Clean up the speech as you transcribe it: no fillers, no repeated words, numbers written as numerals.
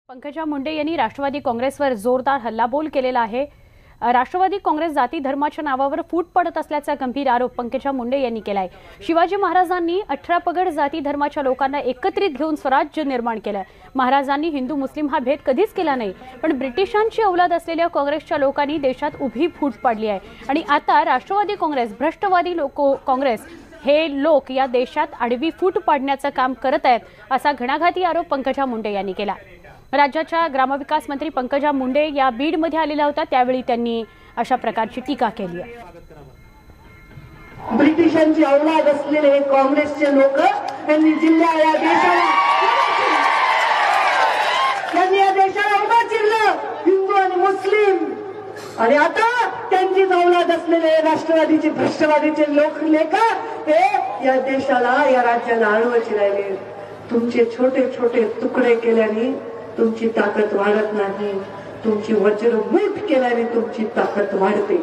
पंकजा मुंडे यांनी राष्ट्रवादी काँग्रेसवर जोरदार हल्लाबोल केलेला आहे। राष्ट्रवादी काँग्रेस जाती धर्माच्या नावावर फूट पडत असल्याचा गंभीर आरोप पंकजा मुंडे यांनी केलाय। शिवाजी महाराजांनी 18 पगड जाती धर्माच्या लोकांना एकत्रित घेऊन स्वराज्य निर्माण केलं। महाराजांनी हिंदू मुस्लिम हा भेद कधीच केला नाही, पण ब्रिटिशांची औलाद असलेल्या काँग्रेसच्या लोकांनी देशात उभी फूट पाडली आहे आणि आता राष्ट्रवादी काँग्रेस, भ्रष्टवादी काँग्रेस हे लोक या देशात आडवी फूट पाडण्याचं काम करत आहेत, असा घणाघाती आरोप पंकजा मुंडे यांनी केला। राज्याच्या ग्रामविकास मंत्री पंकजा मुंडे या बीडमध्ये आलेल्या होत्या, त्यावेळी त्यांनी अशा प्रकारची टीका केली आहे। ब्रिटिशांची औलाद असलेले हे काँग्रेसचे लोक यांनी जिल्ह्याला देशाला उभा चिरलं, हिंदू आणि मुस्लिम, आणि आता त्यांची औलाद असलेले राष्ट्रवादीचे भ्रष्टवादीचे लोक हे या देशाला, या राज्याला आडवं चिरायले। तुमचे छोटे छोटे तुकडे केल्याने तुमची ताकद वाढत नाही, तुमची वज्रमूठ केल्याने तुमची ताकद वाढते।